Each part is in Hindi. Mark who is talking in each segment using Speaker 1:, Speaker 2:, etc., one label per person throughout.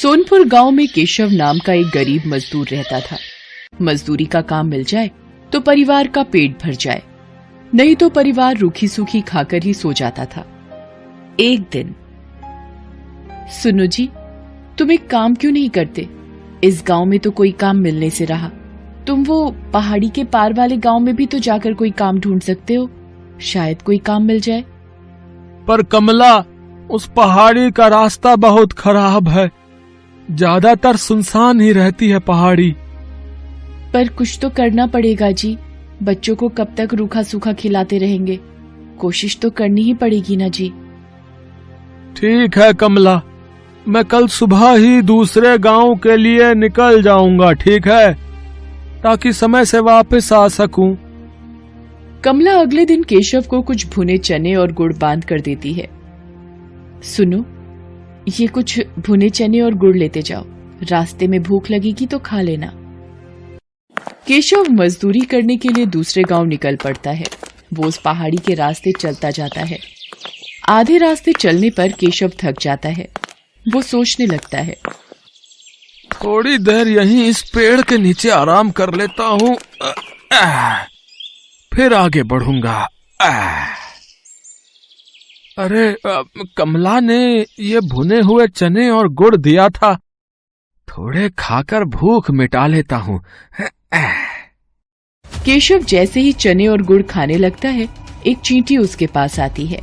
Speaker 1: सोनपुर गांव में केशव नाम का एक गरीब मजदूर रहता था। मजदूरी का काम मिल जाए तो परिवार का पेट भर जाए, नहीं तो परिवार रूखी सूखी खाकर ही सो जाता था। एक दिन, सुनो जी, तुम एक काम क्यों नहीं करते? इस गांव में तो कोई काम मिलने से रहा। तुम वो पहाड़ी के पार वाले गांव में भी तो जाकर कोई काम ढूंढ सकते हो, शायद कोई काम मिल जाए।
Speaker 2: पर कमला, उस पहाड़ी का रास्ता बहुत खराब है, ज्यादातर सुनसान ही रहती है पहाड़ी।
Speaker 1: पर कुछ तो करना पड़ेगा जी, बच्चों को कब तक रूखा सूखा खिलाते रहेंगे? कोशिश तो करनी ही पड़ेगी ना जी।
Speaker 2: ठीक है कमला, मैं कल सुबह ही दूसरे गांव के लिए निकल जाऊंगा, ठीक है, ताकि समय से वापस आ सकूं।
Speaker 1: कमला अगले दिन केशव को कुछ भुने चने और गुड़ बांध कर देती है। सुनो, ये कुछ भुने चने और गुड़ लेते जाओ, रास्ते में भूख लगेगी तो खा लेना। केशव मजदूरी करने के लिए दूसरे गांव निकल पड़ता है। वो उस पहाड़ी के रास्ते चलता जाता है। आधे रास्ते चलने पर केशव थक जाता है। वो सोचने लगता है,
Speaker 2: थोड़ी देर यहीं इस पेड़ के नीचे आराम कर लेता हूँ, फिर आगे बढ़ूंगा। अरे, कमला ने ये भुने हुए चने और गुड़ दिया था, थोड़े खाकर भूख मिटा लेता हूँ।
Speaker 1: केशव जैसे ही चने और गुड़ खाने लगता है, एक चींटी उसके पास आती है।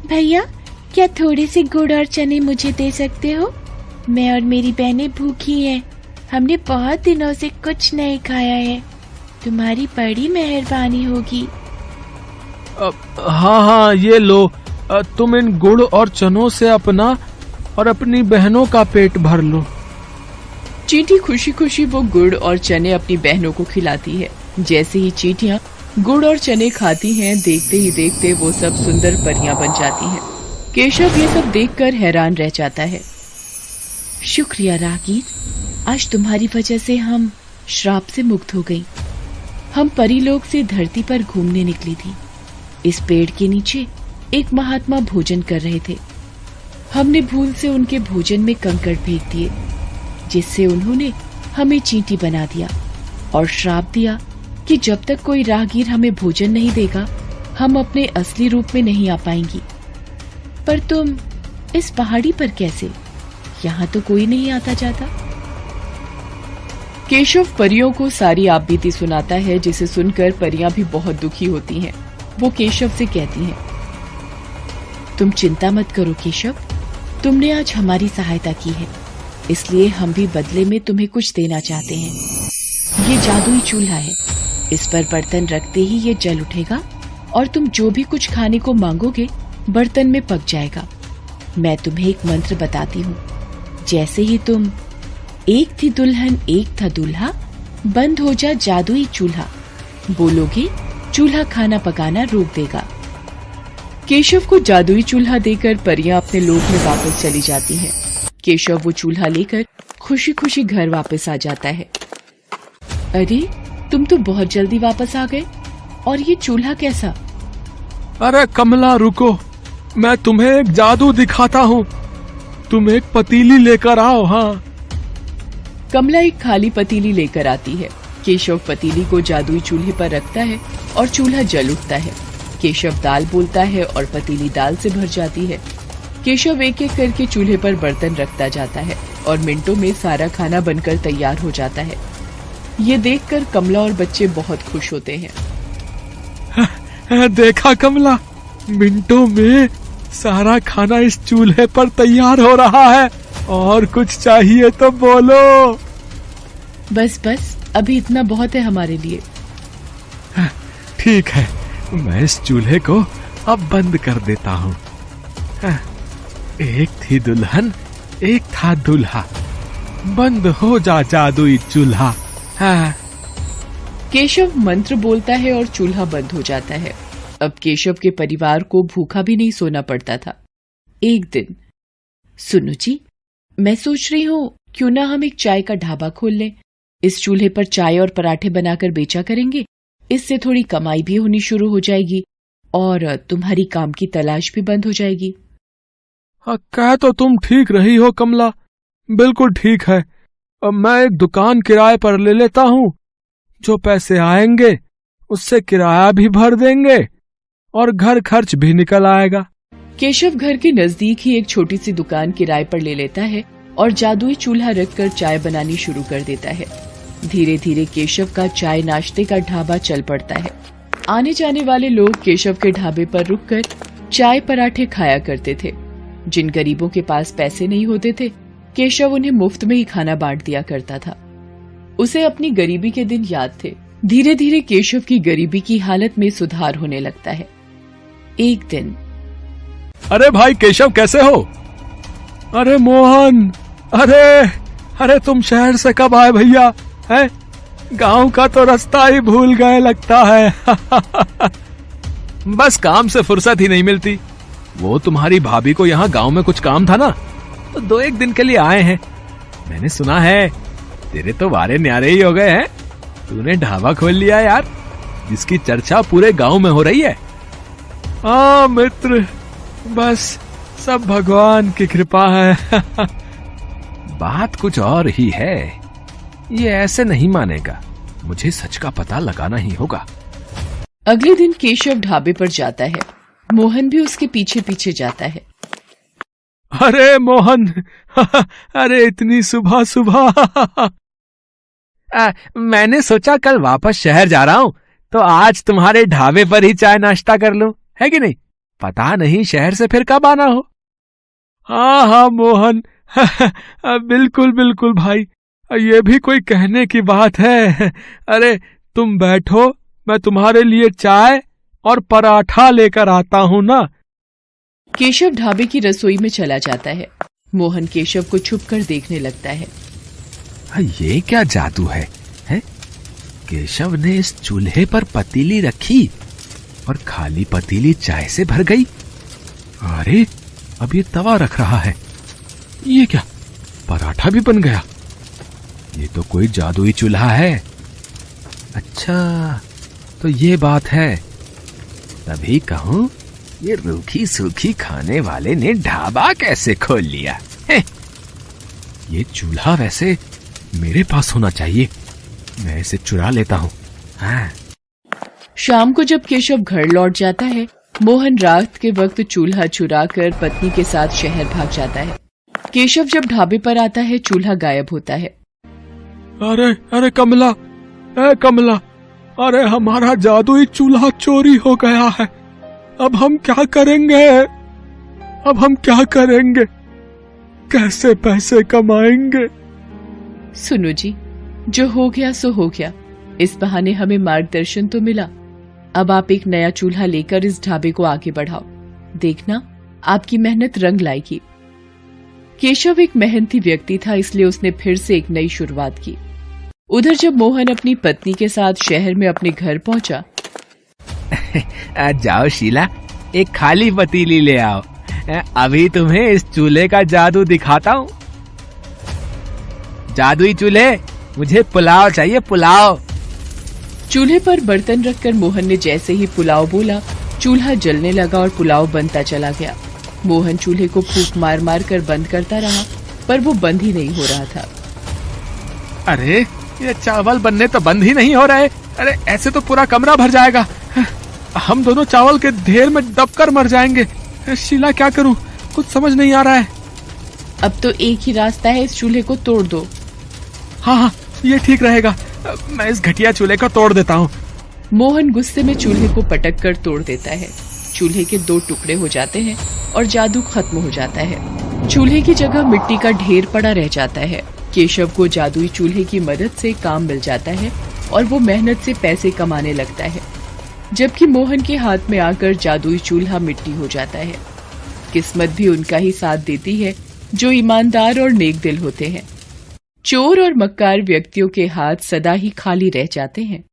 Speaker 1: भैया, क्या थोड़े से गुड़ और चने मुझे दे सकते हो? मैं और मेरी बहनें भूखी हैं। हमने बहुत दिनों से कुछ नहीं खाया है। तुम्हारी बड़ी मेहरबानी होगी।
Speaker 2: हाँ, ये लो, तुम इन गुड़ और चनों से अपना और अपनी बहनों का पेट भर लो।
Speaker 1: चींटी खुशी खुशी वो गुड़ और चने अपनी बहनों को खिलाती है। जैसे ही चींटियां गुड़ और चने खाती हैं, देखते ही देखते वो सब सुंदर परियां बन जाती हैं। केशव ये सब देखकर हैरान रह जाता है। शुक्रिया रागीर, आज तुम्हारी वजह से हम श्राप से मुक्त हो गई। हम परीलोक से धरती पर घूमने निकली थी। इस पेड़ के नीचे एक महात्मा भोजन कर रहे थे। हमने भूल से उनके भोजन में कंकड़ फेंक दिए, जिससे उन्होंने हमें चींटी बना दिया और श्राप दिया कि जब तक कोई राहगीर हमें भोजन नहीं देगा, हम अपने असली रूप में नहीं आ पाएंगी। पर तुम इस पहाड़ी पर कैसे? यहाँ तो कोई नहीं आता जाता। केशव परियों को सारी आपबीती सुनाता है, जिसे सुनकर परियां भी बहुत दुखी होती हैं। वो केशव से कहती हैं, तुम चिंता मत करो केशव, तुमने आज हमारी सहायता की है, इसलिए हम भी बदले में तुम्हें कुछ देना चाहते हैं। ये जादुई चूल्हा है, इस पर बर्तन रखते ही ये जल उठेगा और तुम जो भी कुछ खाने को मांगोगे बर्तन में पक जाएगा। मैं तुम्हें एक मंत्र बताती हूँ। जैसे ही तुम एक थी दुल्हन एक था दूल्हा, बंद हो जा जादुई चूल्हा बोलोगे, चूल्हा खाना पकाना रोक देगा। केशव को जादुई चूल्हा देकर परियां अपने लोक में वापस चली जाती हैं। केशव वो चूल्हा लेकर खुशी खुशी घर वापस आ जाता है। अरे, तुम तो बहुत जल्दी वापस आ गए, और ये चूल्हा कैसा?
Speaker 2: अरे कमला, रुको, मैं तुम्हें एक जादू दिखाता हूँ। तुम एक पतीली लेकर आओ। हाँ।
Speaker 1: कमला एक खाली पतीली लेकर आती है। केशव पतीली को जादुई चूल्हे पर रखता है और चूल्हा जल उठता है। केशव दाल बोलता है और पतीली दाल से भर जाती है। केशव एक एक करके चूल्हे पर बर्तन रखता जाता है और मिनटों में सारा खाना बनकर तैयार हो जाता है। ये देखकर कमला और बच्चे बहुत खुश होते हैं।
Speaker 2: देखा कमला, मिनटों में सारा खाना इस चूल्हे पर तैयार हो रहा है। और कुछ चाहिए तो बोलो।
Speaker 1: बस बस, अभी इतना बहुत है हमारे लिए।
Speaker 2: ठीक है, मैं इस चूल्हे को अब बंद कर देता हूँ। एक थी दुल्हन एक था दूल्हा, बंद हो जा जादुई चूल्हा।
Speaker 1: केशव मंत्र बोलता है और चूल्हा बंद हो जाता है। अब केशव के परिवार को भूखा भी नहीं सोना पड़ता था। एक दिन, सुनो जी, मैं सोच रही हूँ क्यों ना हम एक चाय का ढाबा खोल लें। इस चूल्हे पर चाय और पराठे बनाकर बेचा करेंगे, इससे थोड़ी कमाई भी होनी शुरू हो जाएगी और तुम्हारी काम की तलाश भी बंद हो जाएगी।
Speaker 2: कह तो तुम ठीक रही हो कमला, बिल्कुल ठीक है। अब मैं एक दुकान किराए पर ले लेता हूँ। जो पैसे आएंगे उससे किराया भी भर देंगे और घर खर्च भी निकल आएगा।
Speaker 1: केशव घर के नजदीक ही एक छोटी सी दुकान किराए पर ले लेता है और जादुई चूल्हा रखकर चाय बनानी शुरू कर देता है। धीरे धीरे केशव का चाय नाश्ते का ढाबा चल पड़ता है। आने जाने वाले लोग केशव के ढाबे पर रुककर चाय पराठे खाया करते थे। जिन गरीबों के पास पैसे नहीं होते थे, केशव उन्हें मुफ्त में ही खाना बांट दिया करता था। उसे अपनी गरीबी के दिन याद थे। धीरे धीरे केशव की गरीबी की हालत में सुधार होने लगता है। एक दिन,
Speaker 2: अरे भाई केशव, कैसे हो? अरे मोहन, अरे तुम शहर से कब आए भैया? हैं? गांव का तो रास्ता ही भूल गए लगता है। बस काम से फुर्सत ही नहीं मिलती। वो तुम्हारी भाभी को यहाँ गांव में कुछ काम था ना, तो 2-1 दिन के लिए आए हैं। मैंने सुना है तेरे तो वारे न्यारे ही हो गए हैं। तूने ढाबा खोल लिया यार, जिसकी चर्चा पूरे गांव में हो रही है। हाँ मित्र, बस सब भगवान की कृपा है। बात कुछ और ही है। ये ऐसे नहीं मानेगा, मुझे सच का पता लगाना ही होगा।
Speaker 1: अगले दिन केशव ढाबे पर जाता है। मोहन भी उसके पीछे पीछे जाता है।
Speaker 2: अरे मोहन, अरे इतनी सुबह सुबह। मैंने सोचा कल वापस शहर जा रहा हूँ, तो आज तुम्हारे ढाबे पर ही चाय नाश्ता कर लूं, है कि नहीं? पता नहीं शहर से फिर कब आना हो। हाँ मोहन, बिल्कुल बिल्कुल भाई, ये भी कोई कहने की बात है। अरे तुम बैठो, मैं तुम्हारे लिए चाय और पराठा लेकर आता हूँ ना।
Speaker 1: केशव ढाबे की रसोई में चला जाता है। मोहन केशव को छुपकर देखने लगता है।
Speaker 2: ये क्या जादू है? केशव ने इस चूल्हे पर पतीली रखी और खाली पतीली चाय से भर गई। अरे अब ये तवा रख रहा है। ये क्या, पराठा भी बन गया? ये तो कोई जादुई चूल्हा है। अच्छा, तो ये बात है। तभी कहूं, ये रूखी सूखी खाने वाले ने ढाबा कैसे खोल लिया? ये चूल्हा वैसे मेरे पास होना चाहिए, मैं इसे चुरा लेता हूँ। हाँ।
Speaker 1: शाम को जब केशव घर लौट जाता है, मोहन रात के वक्त चूल्हा चुरा कर पत्नी के साथ शहर भाग जाता है। केशव जब ढाबे पर आता है, चूल्हा गायब होता है।
Speaker 2: अरे कमला, कमला, अरे हमारा जादुई चूल्हा चोरी हो गया है। अब हम क्या करेंगे? कैसे पैसे कमाएंगे?
Speaker 1: सुनो जी, जो हो गया सो हो गया। इस बहाने हमें मार्गदर्शन तो मिला। अब आप एक नया चूल्हा लेकर इस ढाबे को आगे बढ़ाओ। देखना, आपकी मेहनत रंग लाएगी। केशव एक मेहनती व्यक्ति था, इसलिए उसने फिर से एक नई शुरुआत की। उधर जब मोहन अपनी पत्नी के साथ शहर में अपने घर पहुंचा।
Speaker 2: जाओ शीला, एक खाली पतीली ले आओ। अभी तुम्हें इस चूल्हे का जादू दिखाता हूँ। जादुई चूल्हे, मुझे पुलाव चाहिए, पुलाव।
Speaker 1: चूल्हे पर बर्तन रखकर मोहन ने जैसे ही पुलाव बोला, चूल्हा जलने लगा और पुलाव बनता चला गया। मोहन चूल्हे को फूंक मार मार कर बंद करता रहा, पर वो बंद ही नहीं हो रहा था।
Speaker 2: अरे ये चावल बनने तो बंद ही नहीं हो रहे। अरे ऐसे तो पूरा कमरा भर जाएगा। हम दोनों चावल के ढेर में दबकर मर जाएंगे। शीला, क्या करूं? कुछ समझ नहीं आ रहा है।
Speaker 1: अब तो एक ही रास्ता है, इस चूल्हे को तोड़ दो।
Speaker 2: हाँ, ये ठीक रहेगा। मैं इस घटिया चूल्हे को तोड़ देता हूँ।
Speaker 1: मोहन गुस्से में चूल्हे को पटक कर तोड़ देता है। चूल्हे के 2 टुकड़े हो जाते हैं और जादू खत्म हो जाता है। चूल्हे की जगह मिट्टी का ढेर पड़ा रह जाता है। केशव को जादुई चूल्हे की मदद से काम मिल जाता है और वो मेहनत से पैसे कमाने लगता है, जबकि मोहन के हाथ में आकर जादुई चूल्हा मिट्टी हो जाता है। किस्मत भी उनका ही साथ देती है जो ईमानदार और नेक दिल होते हैं। चोर और मक्कार व्यक्तियों के हाथ सदा ही खाली रह जाते हैं।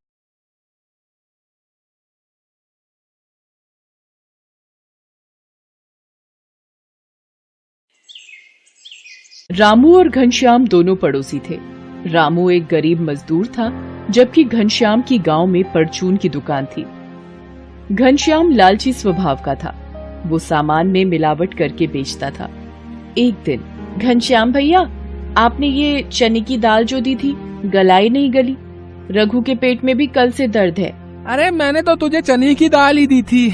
Speaker 1: रामू और घनश्याम दोनों पड़ोसी थे। रामू एक गरीब मजदूर था, जबकि घनश्याम की गांव में परचून की दुकान थी। घनश्याम लालची स्वभाव का था। वो सामान में मिलावट करके बेचता था। एक दिन, घनश्याम भैया, आपने ये चने की दाल जो दी थी गलाई नहीं गली। रघु के पेट में भी कल से दर्द है।
Speaker 2: अरे मैंने तो तुझे चने की दाल ही दी थी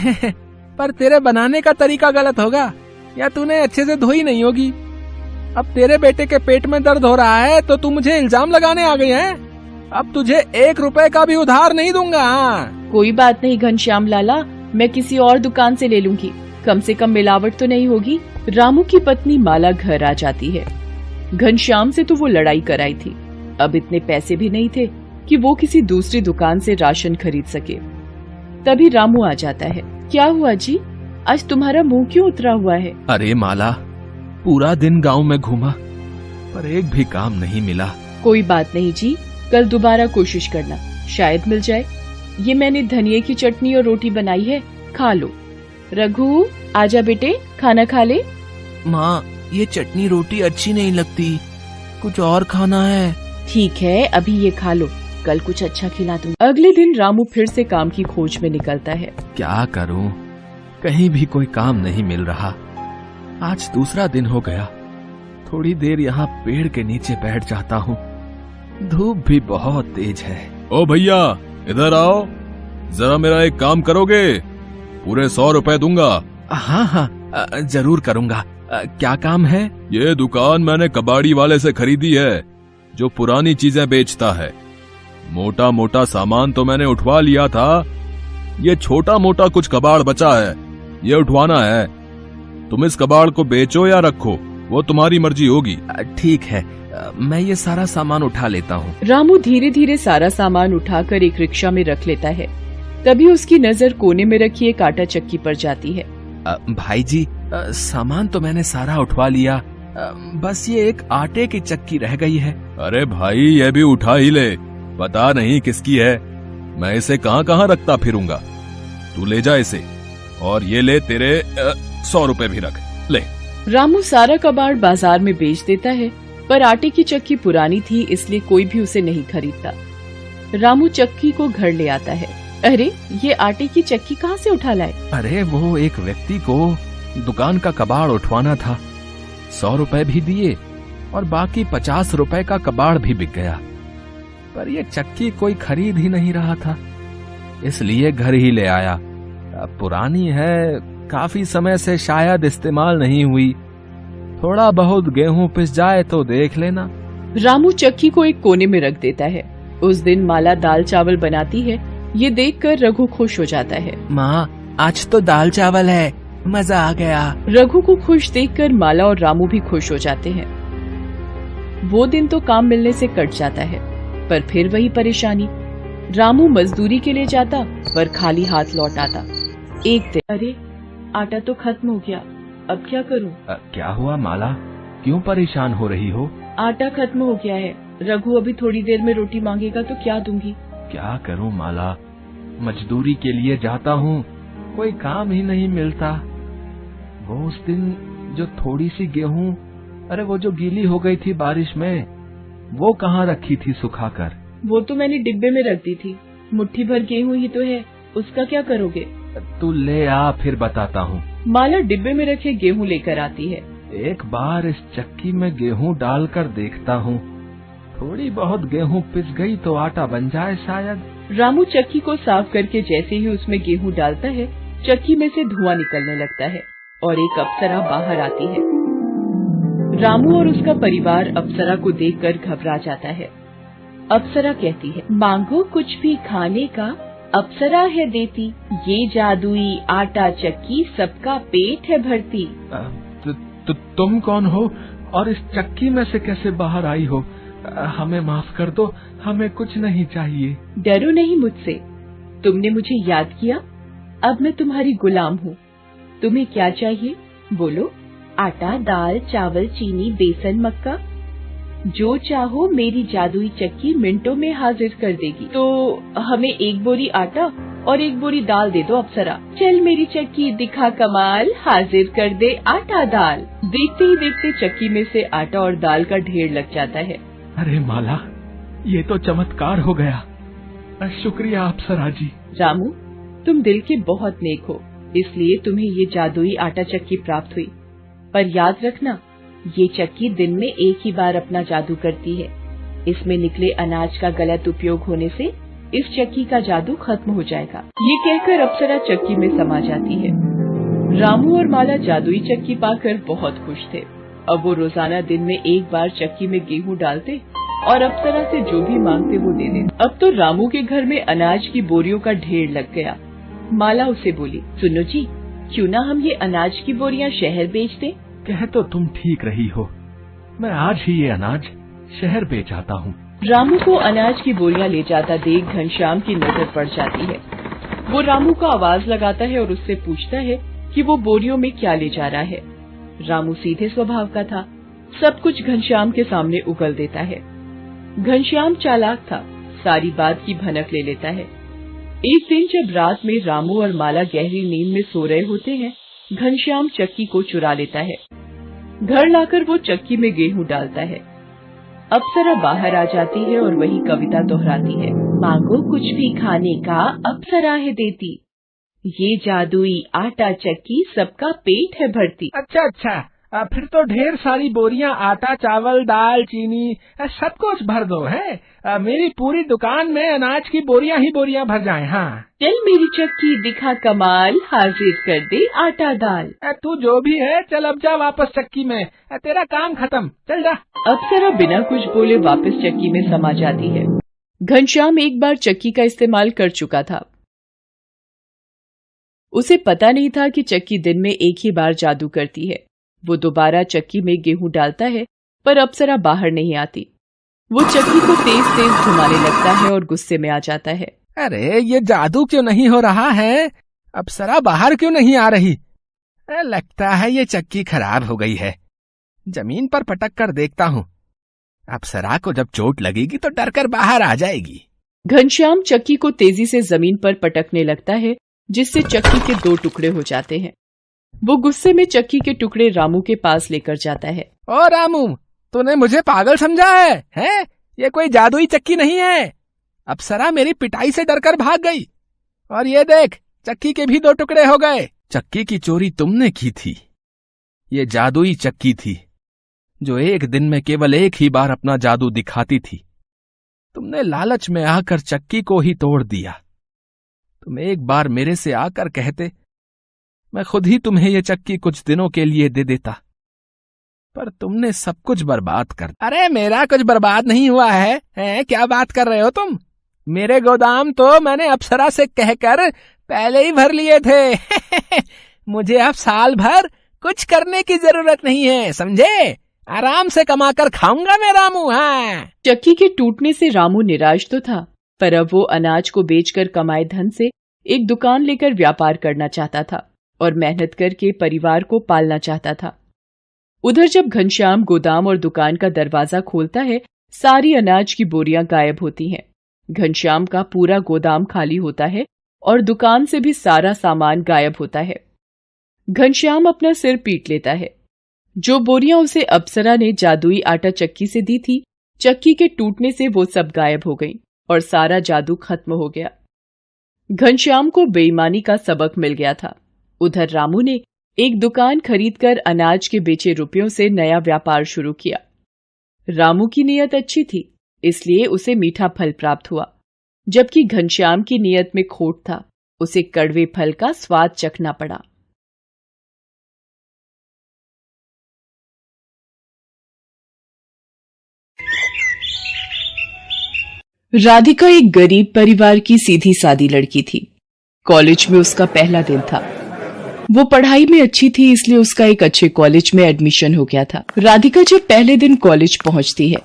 Speaker 2: पर तेरे बनाने का तरीका गलत होगा या तूने अच्छे से धोई नहीं होगी। अब तेरे बेटे के पेट में दर्द हो रहा है तो तू मुझे इल्जाम लगाने आ गई है। अब तुझे 1 रुपए का भी उधार नहीं दूंगा।
Speaker 1: कोई बात नहीं घनश्याम लाला, मैं किसी और दुकान से ले लूंगी, कम से कम मिलावट तो नहीं होगी। रामू की पत्नी माला घर आ जाती है। घनश्याम से तो वो लड़ाई कराई थी, अब इतने पैसे भी नहीं थे कि वो किसी दूसरी दुकान से राशन खरीद सके। तभी रामू आ जाता है। क्या हुआ जी, आज तुम्हारा मुंह क्यों उतरा हुआ है?
Speaker 2: अरे माला, पूरा दिन गांव में घूमा पर एक भी काम नहीं मिला।
Speaker 1: कोई बात नहीं जी, कल दोबारा कोशिश करना, शायद मिल जाए। ये मैंने धनिये की चटनी और रोटी बनाई है, खा लो। रघु आजा बेटे, खाना खा ले।
Speaker 2: माँ, ये चटनी रोटी अच्छी नहीं लगती, कुछ और खाना है।
Speaker 1: ठीक है, अभी ये खा लो, कल कुछ अच्छा खिला दूंगा। अगले दिन रामू फिर से काम की खोज में निकलता है।
Speaker 2: क्या करूं, कहीं भी कोई काम नहीं मिल रहा। आज दूसरा दिन हो गया। थोड़ी देर यहाँ पेड़ के नीचे बैठ जाता हूँ, धूप भी बहुत तेज है।
Speaker 3: ओ भैया, इधर आओ, जरा मेरा एक काम करोगे? पूरे 100 रुपए दूंगा।
Speaker 2: हाँ हाँ, जरूर करूँगा। क्या काम है?
Speaker 3: ये दुकान मैंने कबाड़ी वाले से खरीदी है, जो पुरानी चीजें बेचता है। मोटा मोटा सामान तो मैंने उठवा लिया था, ये छोटा मोटा कुछ कबाड़ बचा है, ये उठवाना है। तुम इस कबाड़ को बेचो या रखो, वो तुम्हारी मर्जी होगी।
Speaker 2: ठीक है, मैं ये सारा सामान उठा लेता हूँ।
Speaker 1: रामू धीरे धीरे सारा सामान उठाकर एक रिक्शा में रख लेता है। तभी उसकी नजर कोने में रखी एक आटा चक्की पर जाती है।
Speaker 2: भाई जी, सामान तो मैंने सारा उठवा लिया, बस ये एक आटे की चक्की रह गई है।
Speaker 3: अरे भाई, ये भी उठा ही ले, पता नहीं किसकी है, मैं इसे कहाँ कहाँ रखता फिरूंगा। तू ले जा इसे, और ये ले तेरे 100 रुपए भी रख ले।
Speaker 1: रामू सारा कबाड़ बाजार में बेच देता है, पर आटे की चक्की पुरानी थी, इसलिए कोई भी उसे नहीं खरीदता। रामू चक्की को घर ले आता है। अरे, ये आटे की चक्की कहाँ से उठा लाए?
Speaker 2: अरे, वो एक व्यक्ति को दुकान का कबाड़ उठवाना था, 100 रुपए भी दिए और बाकी 50 रुपए का कबाड़ भी बिक गया। पर ये चक्की कोई खरीद ही नहीं रहा था, इसलिए घर ही ले आया। अब पुरानी है, काफी समय से शायद इस्तेमाल नहीं हुई। थोड़ा बहुत गेहूं पिस जाए तो देख लेना।
Speaker 1: रामू चक्की को एक कोने में रख देता है। उस दिन माला दाल चावल बनाती है, ये देखकर रघु खुश हो जाता है।
Speaker 2: माँ, आज तो दाल चावल है, मजा आ गया।
Speaker 1: रघु को खुश देखकर माला और रामू भी खुश हो जाते हैं। वो दिन तो काम मिलने से कट जाता है, पर फिर वही परेशानी। रामू मजदूरी के लिए जाता पर खाली हाथ लौट आता। एक दिन, अरे आटा तो खत्म हो गया, अब क्या करूं?
Speaker 2: क्या हुआ माला, क्यों परेशान हो रही हो?
Speaker 1: आटा खत्म हो गया है, रघु अभी थोड़ी देर में रोटी मांगेगा तो क्या दूंगी?
Speaker 2: क्या करूं माला, मजदूरी के लिए जाता हूँ, कोई काम ही नहीं मिलता। वो उस दिन जो थोड़ी सी गेहूं, अरे वो जो गीली हो गई थी बारिश में, वो कहाँ रखी थी सुखाकर?
Speaker 1: वो तो मैंने डिब्बे में रख दी थी, मुट्ठी भर गेहूं ही तो है, उसका क्या करोगे?
Speaker 2: तू ले आ, फिर बताता हूँ।
Speaker 1: माला डिब्बे में रखे गेहूं लेकर आती है।
Speaker 2: एक बार इस चक्की में गेहूं डालकर देखता हूँ, थोड़ी बहुत गेहूं पिस गई तो आटा बन जाए शायद।
Speaker 1: रामू चक्की को साफ करके जैसे ही उसमें गेहूं डालता है, चक्की में से धुआं निकलने लगता है और एक अप्सरा बाहर आती है। रामू और उसका परिवार अप्सरा को देखकर घबरा जाता है। अप्सरा कहती है, मांगो कुछ भी खाने का, अप्सरा है देती, ये जादुई आटा चक्की सबका पेट है भरती।
Speaker 2: तुम कौन हो और इस चक्की में से कैसे बाहर आई हो? हमें माफ कर दो, हमें कुछ नहीं चाहिए।
Speaker 1: डरो नहीं मुझसे, तुमने मुझे याद किया, अब मैं तुम्हारी गुलाम हूँ। तुम्हें क्या चाहिए बोलो? आटा, दाल, चावल, चीनी, बेसन, मक्का, जो चाहो मेरी जादुई चक्की मिनटों में हाजिर कर देगी। तो हमें 1 बोरी आटा और 1 बोरी दाल दे दो अप्सरा। चल मेरी चक्की दिखा कमाल, हाजिर कर दे आटा दाल। देखते ही देखते चक्की में से आटा और दाल का ढेर लग जाता है।
Speaker 2: अरे माला, ये तो चमत्कार हो गया, शुक्रिया अप्सरा जी।
Speaker 1: रामू, तुम दिल के बहुत नेक हो, इसलिए तुम्हें ये जादुई आटा चक्की प्राप्त हुई। पर याद रखना, ये चक्की दिन में एक ही बार अपना जादू करती है। इसमें निकले अनाज का गलत उपयोग होने से इस चक्की का जादू खत्म हो जाएगा। ये कहकर अप्सरा चक्की में समा जाती है। रामू और माला जादुई चक्की पाकर बहुत खुश थे। अब वो रोजाना दिन में एक बार चक्की में गेहूं डालते और अप्सरा से जो भी मांगते वो दे देते। अब तो रामू के घर में अनाज की बोरियों का ढेर लग गया। माला उसे बोली, सुनो जी, क्यों ना हम ये अनाज की बोरियां शहर बेच दें?
Speaker 2: कह तो तुम ठीक रही हो, मैं आज ही ये अनाज शहर बेच आता हूँ।
Speaker 1: रामू को अनाज की बोरियां ले जाता देख घनश्याम की नजर पड़ जाती है। वो रामू को आवाज लगाता है और उससे पूछता है कि वो बोरियों में क्या ले जा रहा है। रामू सीधे स्वभाव का था, सब कुछ घनश्याम के सामने उगल देता है। घनश्याम चालाक था, सारी बात की भनक ले लेता है। एक दिन जब रात में रामू और माला गहरी नींद में सो रहे होते हैं, घनश्याम चक्की को चुरा लेता है। घर लाकर वो चक्की में गेहूं डालता है। अप्सरा बाहर आ जाती है और वही कविता दोहराती है, मांगो कुछ भी खाने का अप्सरा है देती, ये जादुई आटा चक्की सबका पेट है भरती।
Speaker 2: अच्छा, फिर तो ढेर सारी बोरियां आटा, चावल, दाल, चीनी सब कुछ भर दो है। मेरी पूरी दुकान में अनाज की बोरियां ही बोरियां भर जाएं। हाँ,
Speaker 1: चल मेरी चक्की दिखा कमाल, हाजिर कर दे आटा दाल।
Speaker 2: तू जो भी है, चल अब जा वापस चक्की में, तेरा काम खत्म, चल जा।
Speaker 1: अप्सरा बिना कुछ बोले वापस चक्की में समा जाती है। घनश्याम एक बार चक्की का इस्तेमाल कर चुका था। उसे पता नहीं था कि चक्की दिन में एक ही बार जादू करती है। वो दोबारा चक्की में गेहूं डालता है, पर अप्सरा बाहर नहीं आती। वो चक्की को तेज तेज घुमाने लगता है और गुस्से में आ जाता है।
Speaker 2: अरे ये जादू क्यों नहीं हो रहा है? अप्सरा बाहर क्यों नहीं आ रही? लगता है ये चक्की खराब हो गई है। जमीन पर पटक कर देखता हूँ, अप्सरा को जब चोट लगेगी तो डर कर बाहर आ जाएगी।
Speaker 1: घनश्याम चक्की को तेजी से जमीन पर पटकने लगता है, जिससे चक्की के 2 टुकड़े हो जाते हैं। वो गुस्से में चक्की के टुकड़े रामू के पास लेकर जाता है।
Speaker 2: ओ रामू, तूने मुझे पागल समझा है? ये कोई जादुई चक्की नहीं है। अप्सरा मेरी पिटाई से डरकर भाग गई और ये देख, चक्की के भी 2 टुकड़े हो गए। चक्की की चोरी तुमने की थी। ये जादुई चक्की थी जो एक दिन में केवल एक ही बार अपना जादू दिखाती थी। तुमने लालच में आकर चक्की को ही तोड़ दिया। तुम एक बार मेरे से आकर कहते, मैं खुद ही तुम्हें ये चक्की कुछ दिनों के लिए दे देता, पर तुमने सब कुछ बर्बाद कर। अरे मेरा कुछ बर्बाद नहीं हुआ है, क्या बात कर रहे हो तुम? मेरे गोदाम तो मैंने अप्सरा से कहकर पहले ही भर लिए थे। मुझे अब साल भर कुछ करने की जरूरत नहीं है, समझे? आराम से कमाकर खाऊंगा मैं रामू। हाँ।
Speaker 1: चक्की के टूटने से रामू निराश तो था, पर अब वो अनाज को बेचकर कमाए धन से एक दुकान लेकर व्यापार करना चाहता था और मेहनत करके परिवार को पालना चाहता था। उधर जब घनश्याम गोदाम और दुकान का दरवाजा खोलता है, सारी अनाज की बोरियां गायब होती हैं। घनश्याम का पूरा गोदाम खाली होता है और दुकान से भी सारा सामान गायब होता है। घनश्याम अपना सिर पीट लेता है। जो बोरियां उसे अप्सरा ने जादुई आटा चक्की से दी थी, चक्की के टूटने से वो सब गायब हो गई और सारा जादू खत्म हो गया। घनश्याम को बेईमानी का सबक मिल गया था। उधर रामू ने एक दुकान खरीदकर अनाज के बेचे रुपयों से नया व्यापार शुरू किया। रामू की नीयत अच्छी थी, इसलिए उसे मीठा फल प्राप्त हुआ, जबकि घनश्याम की नीयत में खोट था, उसे कड़वे फल का स्वाद चखना पड़ा। राधिका एक गरीब परिवार की सीधी सादी लड़की थी। कॉलेज में उसका पहला दिन था। वो पढ़ाई में अच्छी थी, इसलिए उसका एक अच्छे कॉलेज में एडमिशन हो गया था। राधिका जब पहले दिन कॉलेज पहुंचती है,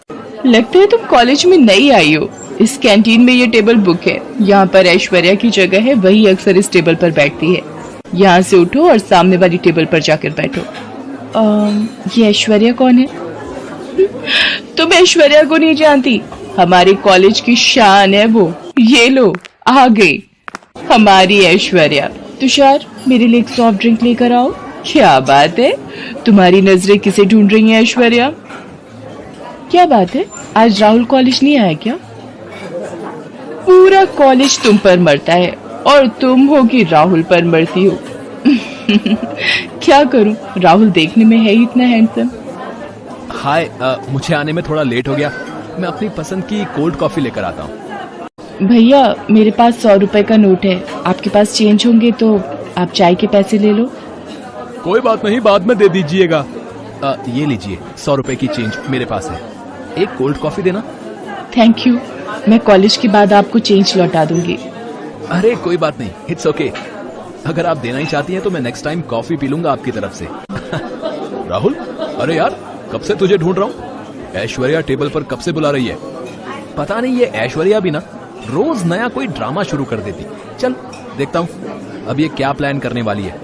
Speaker 1: लगता है तुम कॉलेज में नई आई हो। इस कैंटीन में ये टेबल बुक है, यहाँ पर ऐश्वर्या की जगह है, वही अक्सर इस टेबल पर बैठती है। यहाँ से उठो और सामने वाली टेबल पर जाकर बैठो। ये ऐश्वर्या कौन है? तुम ऐश्वर्या को नहीं जानती? हमारे कॉलेज की शान है वो। ये लो, आ गई हमारी ऐश्वर्या। तुषार, मेरे लिए एक सॉफ्ट ड्रिंक लेकर आओ। क्या बात है, तुम्हारी नजरें किसे ढूंढ रही हैं ऐश्वर्या? क्या बात है, आज राहुल कॉलेज नहीं आया क्या? पूरा कॉलेज तुम पर मरता है और तुम हो कि राहुल पर मरती हो। क्या करूं, राहुल देखने में है ही इतना हैंडसम।
Speaker 3: हाय, मुझे आने में थोड़ा लेट हो गया। मैं अपनी पसंद की कोल्ड कॉफी लेकर आता हूँ।
Speaker 1: भैया मेरे पास 100 रुपए का नोट है, आपके पास चेंज होंगे तो आप चाय के पैसे ले लो।
Speaker 3: कोई बात नहीं, बाद में दे दीजिएगा। ये लीजिए, 100 रुपए की चेंज मेरे पास है। एक कोल्ड कॉफी देना।
Speaker 1: थैंक यू, मैं कॉलेज के बाद आपको चेंज लौटा दूंगी।
Speaker 3: अरे कोई बात नहीं, इट्स ओके। अगर आप देना ही चाहती हैं तो मैं नेक्स्ट टाइम कॉफी पी लूंगा आपकी तरफ से। राहुल, अरे यार कब से तुझे ढूंढ रहा हूँ। ऐश्वर्या टेबल पर कब से बुला रही है। पता नहीं ये ऐश्वर्या भी ना रोज नया कोई ड्रामा शुरू कर देती। चल देखता हूँ अब ये क्या प्लान करने वाली है।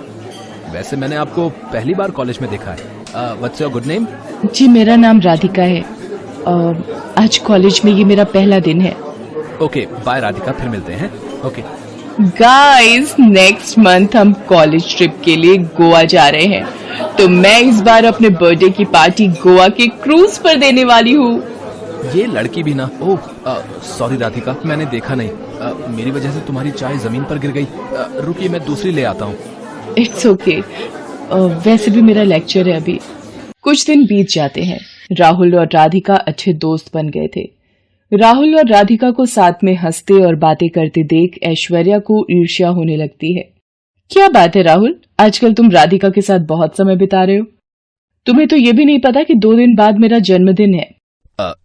Speaker 3: वैसे मैंने आपको पहली बार कॉलेज में देखा है। What's your good name?
Speaker 1: जी मेरा नाम राधिका है और आज कॉलेज में ये मेरा पहला दिन है।
Speaker 3: ओके बाय राधिका, फिर मिलते हैं। ओके
Speaker 1: गाइस, नेक्स्ट मंथ हम कॉलेज ट्रिप के लिए गोवा जा रहे हैं, तो मैं इस बार अपने बर्थडे की पार्टी गोवा के क्रूज पर देने वाली हूँ।
Speaker 3: ये लड़की भी ना, ओह सॉरी राधिका, मैंने देखा नहीं। मेरी वजह से तुम्हारी चाय जमीन पर गिर गई। रुकिए मैं दूसरी ले आता हूँ।
Speaker 1: It's okay. वैसे भी मेरा लेक्चर है अभी। कुछ दिन बीत जाते हैं। राहुल और राधिका अच्छे दोस्त बन गए थे। राहुल और राधिका को साथ में हंसते और बातें करते देख ऐश्वर्या को ईर्ष्या होने लगती है। क्या बात है राहुल, आजकल तुम राधिका के साथ बहुत समय बिता रहे हो। तुम्हें तो ये भी नहीं पता कि 2 दिन बाद मेरा जन्मदिन है।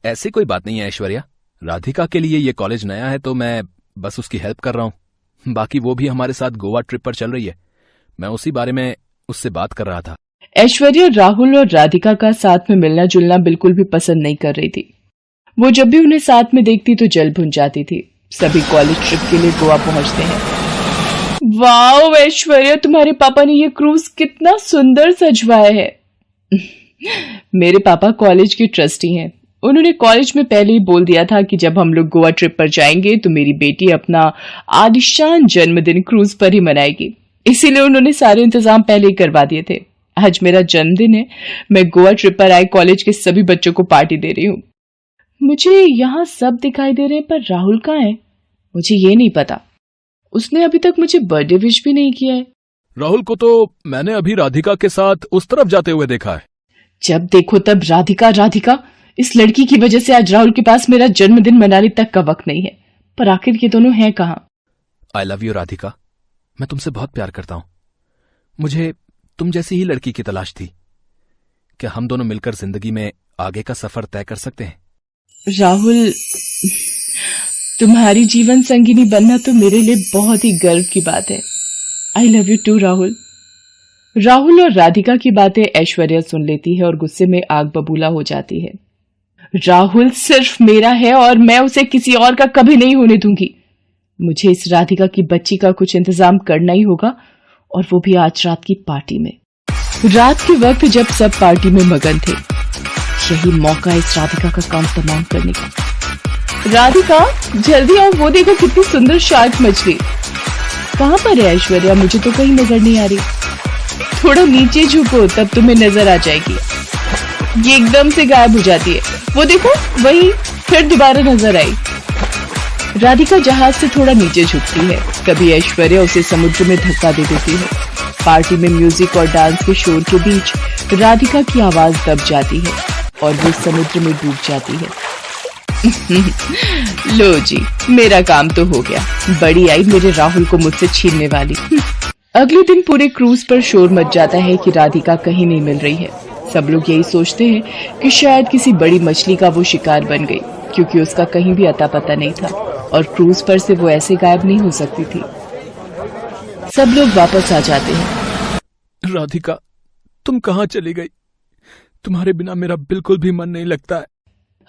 Speaker 3: ऐसी कोई बात नहीं है ऐश्वर्या। राधिका के लिए ये कॉलेज नया है तो मैं बस उसकी हेल्प कर रहा हूँ। बाकी वो भी हमारे साथ गोवा ट्रिप पर चल रही है। मैं उसी बारे में उससे बात कर रहा था।
Speaker 1: ऐश्वर्या राहुल और राधिका का साथ में मिलना जुलना बिल्कुल भी पसंद नहीं कर रही थी। वो जब भी उन्हें साथ में देखती तो जल भुन जाती थी। सभी कॉलेज ट्रिप के लिए गोवा पहुंचते हैं। वाओ ऐश्वर्या, तुम्हारे पापा ने ये क्रूज कितना सुंदर सजवाया है। मेरे पापा कॉलेज के ट्रस्टी हैं। उन्होंने कॉलेज में पहले ही बोल दिया था कि जब हम लोग गोवा ट्रिप पर जाएंगे तो मेरी बेटी अपना आलिशान जन्मदिन क्रूज पर ही मनाएगी। इसीलिए उन्होंने सारे इंतजाम पहले ही करवा दिए थे। आज मेरा जन्मदिन है, मैं गोवा ट्रिप पर आए कॉलेज के सभी बच्चों को पार्टी दे रही हूँ। मुझे यहाँ सब दिखाई दे रहे हैं, पर राहुल कहाँ है? मुझे ये नहीं पता। उसने अभी तक मुझे बर्थडे विश भी नहीं किया है।
Speaker 3: राहुल को तो मैंने अभी राधिका के साथ उस तरफ जाते हुए देखा है।
Speaker 1: जब देखो तब राधिका राधिका। इस लड़की की वजह से आज राहुल के पास मेरा जन्मदिन मनाने तक का वक्त नहीं है। पर आखिर ये दोनों हैं कहाँ?
Speaker 3: आई लव यू राधिका, मैं तुमसे बहुत प्यार करता हूँ। मुझे तुम जैसी ही लड़की की तलाश थी। क्या हम दोनों मिलकर जिंदगी में आगे का सफर तय कर सकते हैं?
Speaker 1: राहुल, तुम्हारी जीवन संगिनी बनना तो मेरे लिए बहुत ही गर्व की बात है। I love you too Rahul. Rahul और राधिका की बातें ऐश्वर्या सुन लेती है और गुस्से में आग बबूला हो जाती है। राहुल सिर्फ मेरा है और मैं उसे किसी और का कभी नहीं होने दूंगी। मुझे इस राधिका की बच्ची का कुछ इंतजाम करना ही होगा, और वो भी आज रात की पार्टी में। रात के वक्त जब सब पार्टी में मगन थे, यही मौका इस राधिका का काम तमाम करने का। राधिका जल्दी आओ, वो देखो कितनी सुंदर शार्क मछली। कहाँ पर है ऐश्वर्या? मुझे तो कहीं नजर नहीं आ रही। थोड़ा नीचे झुको तब तुम्हें नजर आ जाएगी। ये एकदम से गायब हो जाती है। वो देखो वही फिर दोबारा नजर आई। राधिका जहाज से थोड़ा नीचे झुकती है। कभी ऐश्वर्या उसे समुद्र में धक्का दे देती है। पार्टी में म्यूजिक और डांस के शोर के बीच राधिका की आवाज दब जाती है और वो समुद्र में डूब जाती है। लो जी, मेरा काम तो हो गया। बड़ी आई मेरे राहुल को मुझसे छीनने वाली। अगले दिन पूरे क्रूज पर शोर मच जाता है कि राधिका कहीं नहीं मिल रही है। सब लोग यही सोचते हैं कि शायद किसी बड़ी मछली का वो शिकार बन गई, क्योंकि उसका कहीं भी अता पता नहीं था और क्रूज पर से वो ऐसे गायब नहीं हो सकती थी। सब लोग वापस आ जाते हैं।
Speaker 3: राधिका, तुम कहाँ चली गई? तुम्हारे बिना मेरा बिल्कुल भी मन नहीं लगता है।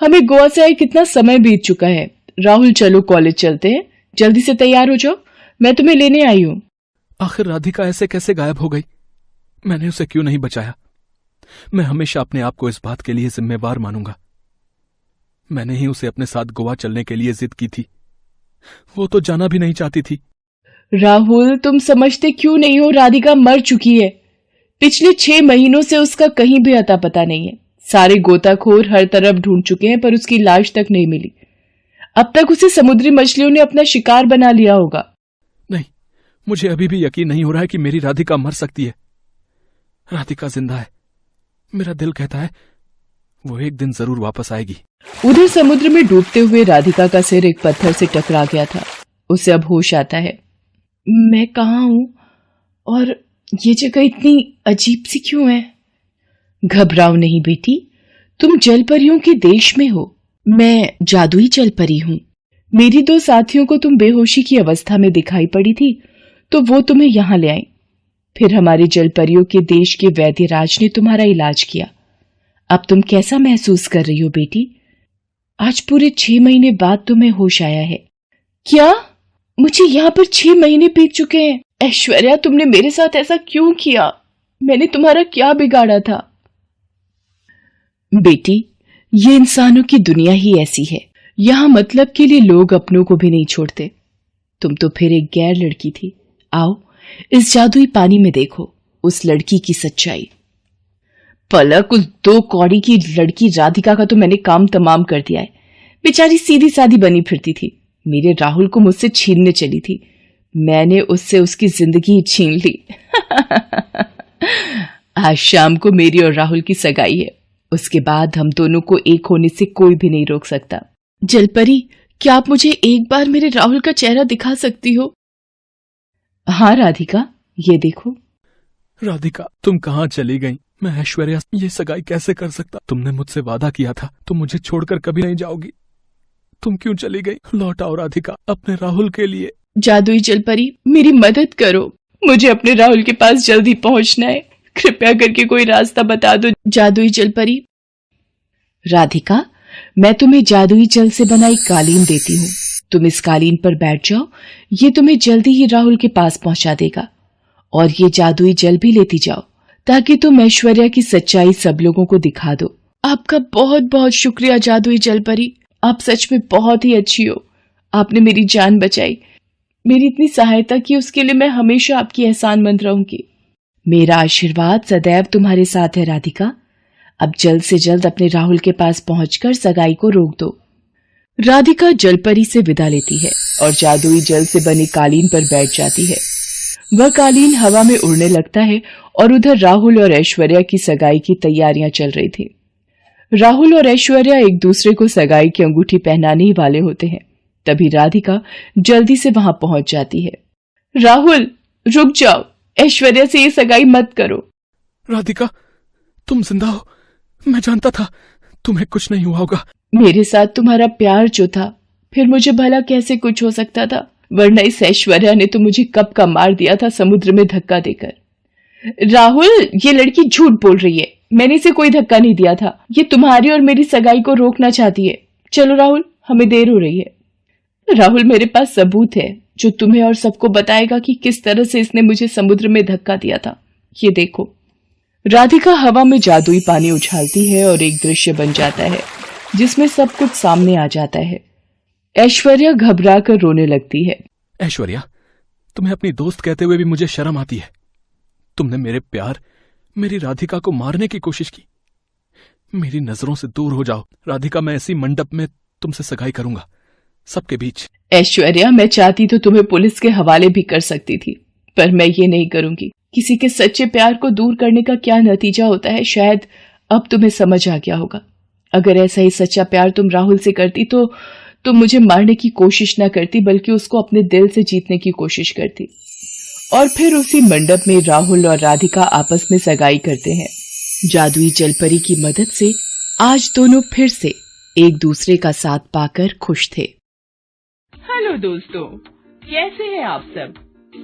Speaker 1: हमें गोवा से आए कितना समय बीत चुका है। राहुल चलो कॉलेज चलते हैं। जल्दी से तैयार हो जाओ, मैं तुम्हें लेने आई हूँ।
Speaker 3: आखिर राधिका ऐसे कैसे गायब हो गई? मैंने उसे क्यों नहीं बचाया? मैं हमेशा अपने आप को इस बात के लिए जिम्मेवार मानूंगा। मैंने ही उसे अपने साथ गोवा चलने के लिए जिद की थी। वो तो जाना भी नहीं चाहती थी।
Speaker 1: राहुल, तुम समझते क्यों नहीं हो? राधिका मर चुकी है। पिछले 6 महीनों से उसका कहीं भी अता पता नहीं है। सारे गोताखोर हर तरफ ढूंढ चुके हैं, पर उसकी लाश तक नहीं मिली। अब तक उसे समुद्री मछलियों ने अपना शिकार बना लिया होगा।
Speaker 3: नहीं, मुझे अभी भी यकीन नहीं हो रहा है कि मेरी राधिका मर सकती है। राधिका जिंदा है। मेरा दिल कहता है
Speaker 2: वो एक दिन जरूर वापस आएगी।
Speaker 1: उधर समुद्र में डूबते हुए राधिका का सिर एक पत्थर से टकरा गया था। उसे अब होश आता है। मैं कहाँ हूँ और ये जगह इतनी अजीब सी क्यों है? घबराओ नहीं बेटी, तुम जलपरियों के देश में हो। मैं जादुई जलपरी हूँ। मेरी 2 साथियों को तुम बेहोशी की अवस्था में दिखाई पड़ी थी तो वो तुम्हें यहाँ ले आई। फिर हमारे जलपरियों के देश के वैद्यराज ने तुम्हारा इलाज किया। अब तुम कैसा महसूस कर रही हो बेटी? आज पूरे 6 महीने बाद तुम्हें होश आया है। क्या? मुझे यहाँ पर 6 महीने बीत चुके हैं। ऐश्वर्या, तुमने मेरे साथ ऐसा क्यों किया? मैंने तुम्हारा क्या बिगाड़ा था? बेटी, ये इंसानों की दुनिया ही ऐसी है। यहाँ मतलब के लिए लोग अपनों को भी नहीं छोड़ते। तुम तो फिर एक गैर लड़की थी। आओ इस जादुई पानी में देखो उस लड़की की सच्चाई। पलक, उस 2 कौड़ी की लड़की राधिका का तो मैंने काम तमाम कर दिया है। बेचारी सीधी सादी बनी फिरती थी। मेरे राहुल को मुझसे छीनने चली थी। मैंने उससे उसकी जिंदगी छीन ली। आज शाम को मेरी और राहुल की सगाई है। उसके बाद हम दोनों को एक होने से कोई भी नहीं रोक सकता। जलपरी, क्या आप मुझे एक बार मेरे राहुल का चेहरा दिखा सकती हो? हाँ राधिका, ये देखो।
Speaker 2: राधिका, तुम कहाँ चली गई? मैं ऐश्वर्या ये सगाई कैसे कर सकता? तुमने मुझसे वादा किया था तुम मुझे छोड़कर कभी नहीं जाओगी। तुम क्यों चली गई? लौट आओ राधिका, अपने राहुल के लिए।
Speaker 1: जादुई जलपरी, मेरी मदद करो। मुझे अपने राहुल के पास जल्दी पहुंचना है। कृपया करके कोई रास्ता बता दो जादुई जलपरी। राधिका, मैं तुम्हें जादुई जल से बनाई कालीन देती हूँ। तुम इस कालीन पर बैठ जाओ। ये तुम्हें जल्दी ही राहुल के पास पहुंचा देगा। और ये जादुई जल भी लेती जाओ ताकि तुम ऐश्वर्या की सच्चाई सब लोगों को दिखा दो। आपका बहुत बहुत शुक्रिया जादुई जलपरी। आप सच में बहुत ही अच्छी हो। आपने मेरी जान बचाई। मेरी इतनी सहायता की उसके लिए मैं हमेशा आपकी एहसानमंद रहूंगी। मेरा आशीर्वाद सदैव तुम्हारे साथ है राधिका। अब जल्द से जल्द अपने राहुल के पास पहुंचकर सगाई को रोक दो। राधिका जलपरी से विदा लेती है और जादुई जल से बनी कालीन पर बैठ जाती है। वह कालीन हवा में उड़ने लगता है और उधर राहुल और ऐश्वर्या की सगाई की तैयारियां चल रही थी। राहुल और ऐश्वर्या एक दूसरे को सगाई की अंगूठी पहनाने ही वाले होते हैं। तभी राधिका जल्दी से वहां पहुंच जाती है। राहुल, रुक जाओ। ऐश्वर्या से ये सगाई मत करो।
Speaker 2: राधिका, तुम जिंदा हो। मैं जानता था तुम्हें कुछ नहीं हुआ होगा।
Speaker 1: मेरे साथ तुम्हारा प्यार जो था, फिर मुझे भला कैसे कुछ हो सकता था? वरना इस ऐश्वर्या ने तो मुझे कब का मार दिया था समुद्र में धक्का देकर। राहुल, ये लड़की झूठ बोल रही है। मैंने इसे कोई धक्का नहीं दिया था। ये तुम्हारी और मेरी सगाई को रोकना चाहती है। चलो राहुल, हमें देर हो रही है। राहुल, मेरे पास सबूत है जो तुम्हें और सबको बताएगा कि किस तरह से इसने मुझे समुद्र में धक्का दिया था। ये देखो। राधिका हवा में जादुई पानी उछालती है और एक दृश्य बन जाता है जिसमें सब कुछ सामने आ जाता है। ऐश्वर्या घबरा कर रोने लगती है।
Speaker 2: ऐश्वर्या, तुम्हें अपनी दोस्त कहते हुए भी मुझे शर्म आती है। तुमने मेरे प्यार, मेरी राधिका को मारने की कोशिश की। मेरी नजरों से दूर हो जाओ राधिका। मैं ऐसी मंडप में तुमसे सगाई करूंगा, सबके बीच।
Speaker 1: ऐश्वर्या, मैं चाहती तो तुम्हें पुलिस के हवाले भी कर सकती थी, पर मैं ये नहीं करूंगी। किसी के सच्चे प्यार को दूर करने का क्या नतीजा होता है, शायद अब तुम्हें समझ आ गया होगा। अगर ऐसा ही सच्चा प्यार तुम राहुल से करती तो तुम मुझे मारने की कोशिश न करती, बल्कि उसको अपने दिल से जीतने की कोशिश करती। और फिर उसी मंडप में राहुल और राधिका आपस में सगाई करते हैं। जादुई जलपरी की मदद से आज दोनों फिर से एक दूसरे का साथ पाकर खुश थे। हेलो दोस्तों, कैसे हैं आप सब?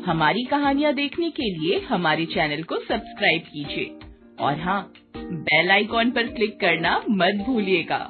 Speaker 1: हमारी कहानियां देखने के लिए हमारे चैनल को सब्सक्राइब कीजिए और हाँ, बेल आइकॉन पर क्लिक करना मत भूलिएगा।